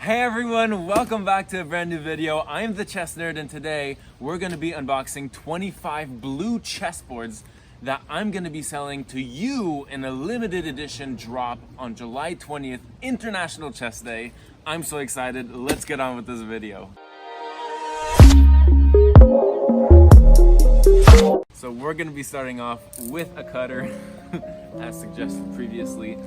Hey everyone, welcome back to a brand new video. I'm the Chess Nerd, and today we're going to be unboxing 25 blue chessboards that I'm going to be selling to you in a limited edition drop on July 20th, International Chess Day. I'm so excited. Let's get on with this video. So we're going to be starting off with a cutter, as suggested previously.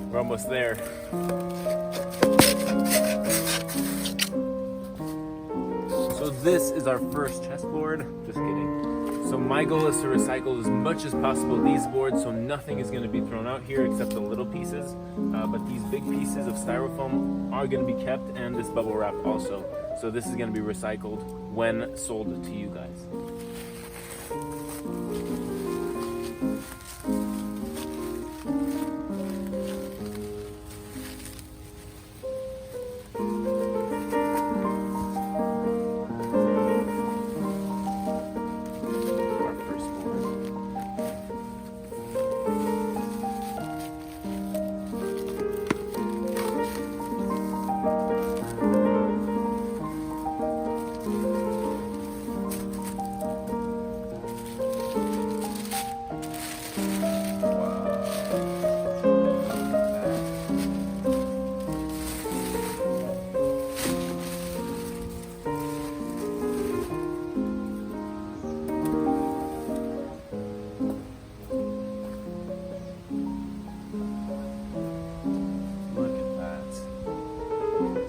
We're almost there. So this is our first chessboard. Just kidding. So my goal is to recycle as much as possible these boards, so nothing is going to be thrown out here except the little pieces. But these big pieces of styrofoam are going to be kept, and this bubble wrap also. So this is going to be recycled when sold to you guys.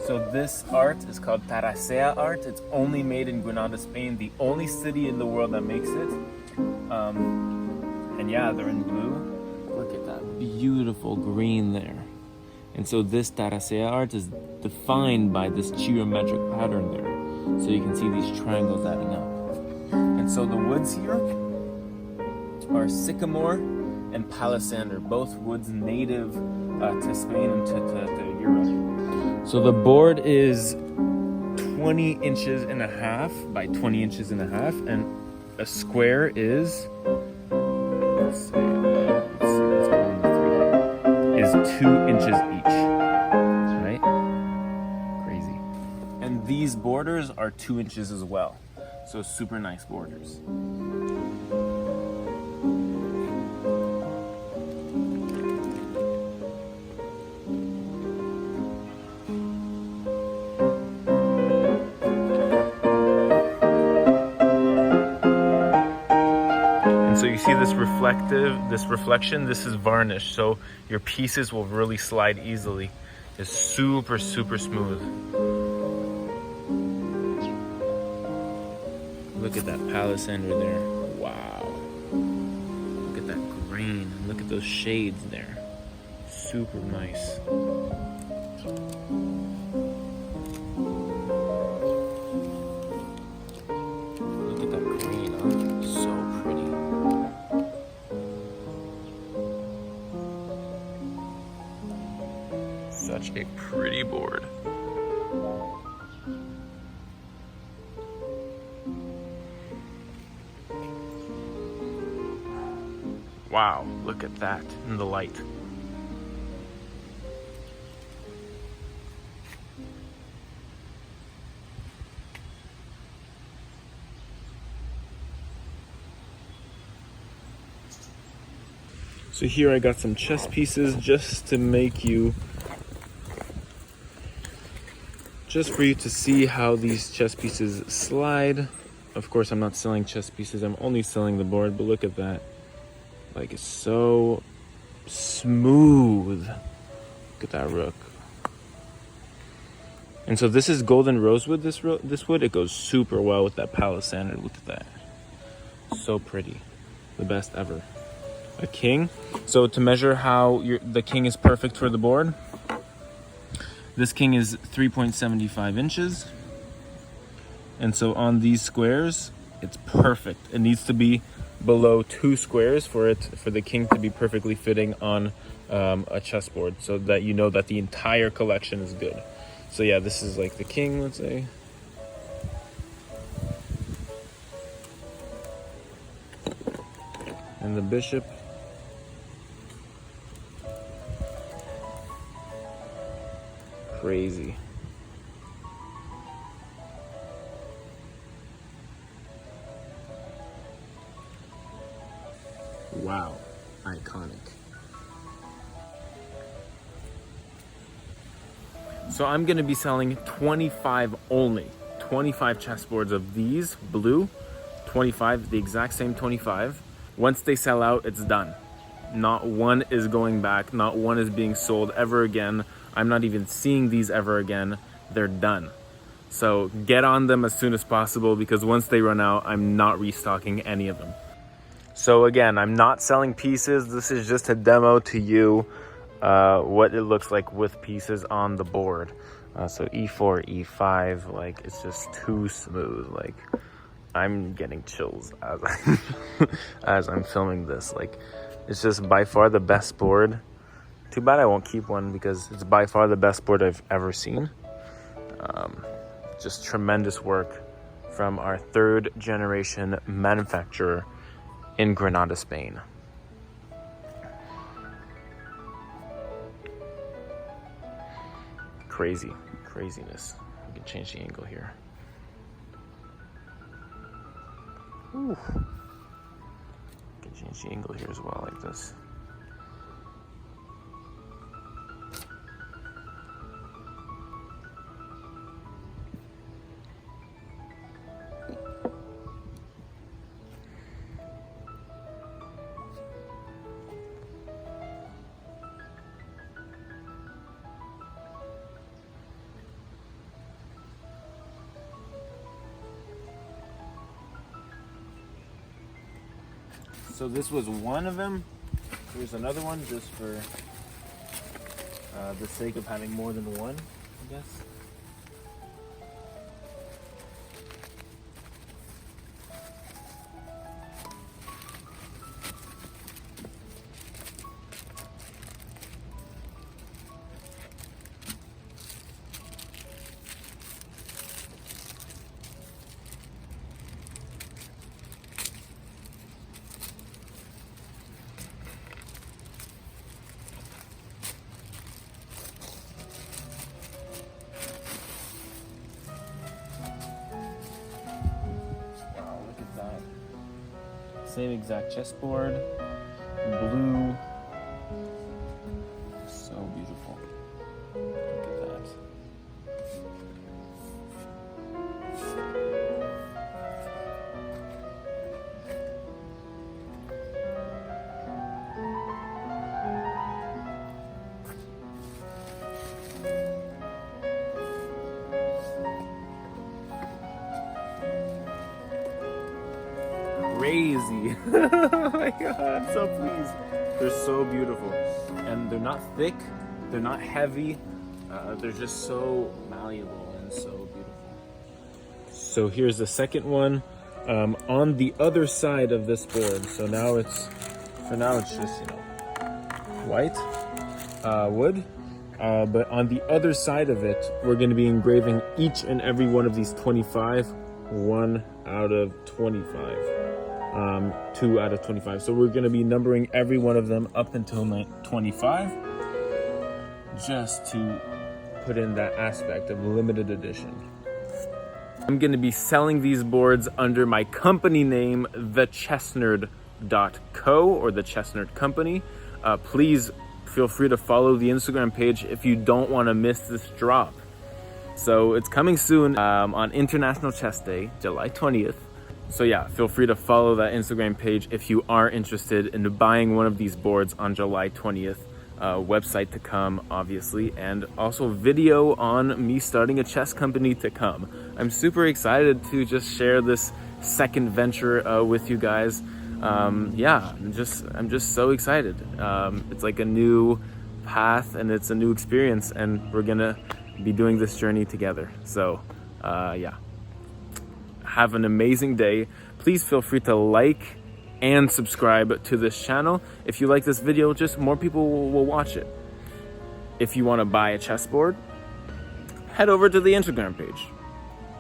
So this art is called Taracea art. It's only made in Granada, Spain, the only city in the world that makes it. And yeah, they're in blue. Look at that beautiful green there. And so this Taracea art is defined by this geometric pattern there. So you can see these triangles adding up. And so the woods here are sycamore and palisander, both woods native to Spain and to Europe. So the board is 20 inches and a half by 20 inches and a half, and a square is, let's see, is 2 inches each, right? Crazy. And these borders are 2 inches as well. So super nice borders. So you see this reflection, this is varnish, so your pieces will really slide easily. It's super, super smooth. Look at that palisander there. Wow. Look at that green. Look at those shades there. Super nice. Look at that green, huh? So pretty. Such a pretty board. Wow, Look at that in the light. So here I got some chess pieces just for you to see how these chess pieces slide. Of course, I'm not selling chess pieces, I'm only selling the board, but look at that. Like, it's so smooth. Look at that rook. And so this is golden rosewood, this wood. It goes super well with that palisander. Look at that. So pretty. The best ever. A king. So to measure how the king is perfect for the board, this king is 3.75 inches. And so on these squares, it's perfect. It needs to be below 2 squares for the king to be perfectly fitting on a chessboard, so that you know that the entire collection is good. So yeah, this is like the king, let's say. And the bishop. Crazy. Wow, iconic. So I'm gonna be selling 25 only. 25 chessboards of these, blue, 25, the exact same 25. Once they sell out, it's done. Not one is going back, not one is being sold ever again. I'm not even seeing these ever again. They're done. So get on them as soon as possible, because once they run out, I'm not restocking any of them. So again, I'm not selling pieces. This is just a demo to you what it looks like with pieces on the board. So E4, E5, like, it's just too smooth. Like, I'm getting chills as I'm filming this. Like, it's just by far the best board. Too bad I won't keep one, because it's by far the best board I've ever seen. Just tremendous work from our 3rd generation manufacturer in Granada, Spain. Craziness. We can change the angle here. Ooh. We can change the angle here as well, like this. So this was one of them. Here's another one, just for the sake of having more than one, I guess. Same exact chessboard, blue, so beautiful. Look at that. Crazy. Oh my god, I'm so pleased. They're so beautiful. And they're not thick, they're not heavy, they're just so malleable and so beautiful. So here's the second one on the other side of this board. So now it's just, white wood. But on the other side of it, we're going to be engraving each and every one of these 25, 1 out of 25. 2 out of 25. So we're going to be numbering every one of them up until 25, just to put in that aspect of limited edition. I'm going to be selling these boards under my company name, thechessnerd.co, or the Chess Nerd Company. Please feel free to follow the Instagram page if you don't want to miss this drop. So it's coming soon on International Chess Day, July 20th. So yeah, feel free to follow that Instagram page if you are interested in buying one of these boards on July 20th. Website to come, obviously, and also video on me starting a chess company to come. I'm super excited to just share this second venture with you guys. Yeah, I'm just so excited. It's like a new path and it's a new experience, and we're gonna be doing this journey together. So yeah, have an amazing day. Please feel free to like and subscribe to this channel. If you like this video, just more people will watch it. If you want to buy a chessboard, head over to the Instagram page.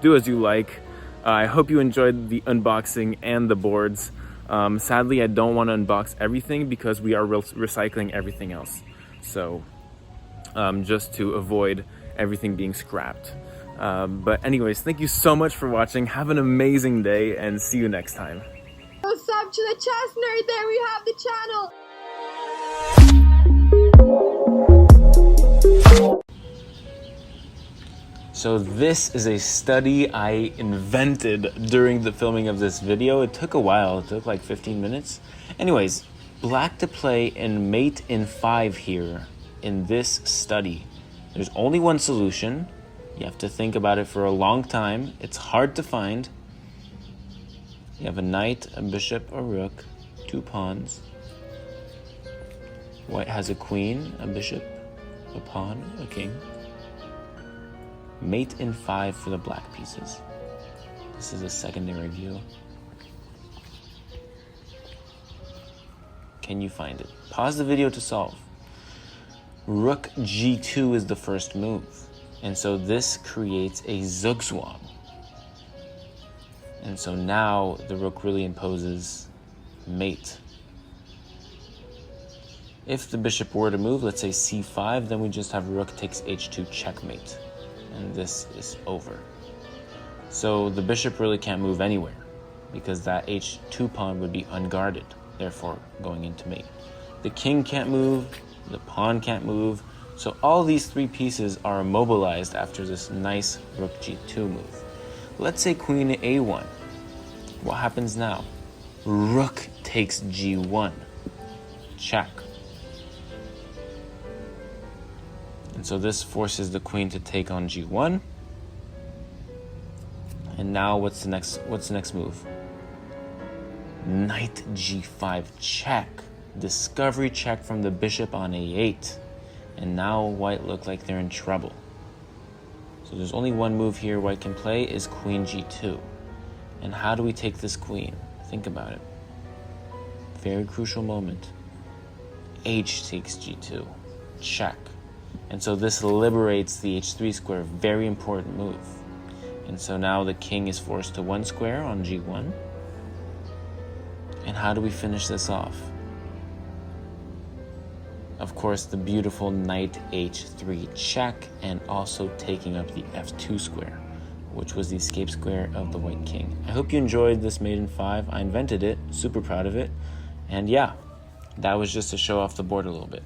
Do as you like. I hope you enjoyed the unboxing and the boards. Sadly, I don't want to unbox everything because we are recycling everything else. So just to avoid everything being scrapped. But anyways, thank you so much for watching. Have an amazing day and see you next time. Sub to the Chess Nerd, there we have the channel. So this is a study I invented during the filming of this video. It took a while, it took like 15 minutes. Anyways, black to play and mate in 5 here in this study. There's only one solution. You have to think about it for a long time. It's hard to find. You have a knight, a bishop, a rook, 2 pawns. White has a queen, a bishop, a pawn, a king. Mate in 5 for the black pieces. This is a secondary view. Can you find it? Pause the video to solve. Rook g2 is the first move. And so this creates a zugzwang. And so now the rook really imposes mate. If the bishop were to move, let's say c5, then we just have rook takes h2 checkmate. And this is over. So the bishop really can't move anywhere because that h2 pawn would be unguarded, therefore going into mate. The king can't move, the pawn can't move. So all these 3 pieces are immobilized after this nice rook g2 move. Let's say queen a1. What happens now? Rook takes g1. Check. And so this forces the queen to take on g1. And now what's the next move? Knight g5 check. Discovery check from the bishop on a8. And now white look like they're in trouble. So there's only one move here white can play is queen g2. And how do we take this queen? Think about it. Very crucial moment. H takes g2. Check. And so this liberates the h3 square. Very important move. And so now the king is forced to 1 square on g1. And how do we finish this off? Of course, the beautiful knight h3 check, and also taking up the f2 square, which was the escape square of the white king. I hope you enjoyed this mate in 5. I invented it, super proud of it. And yeah, that was just to show off the board a little bit.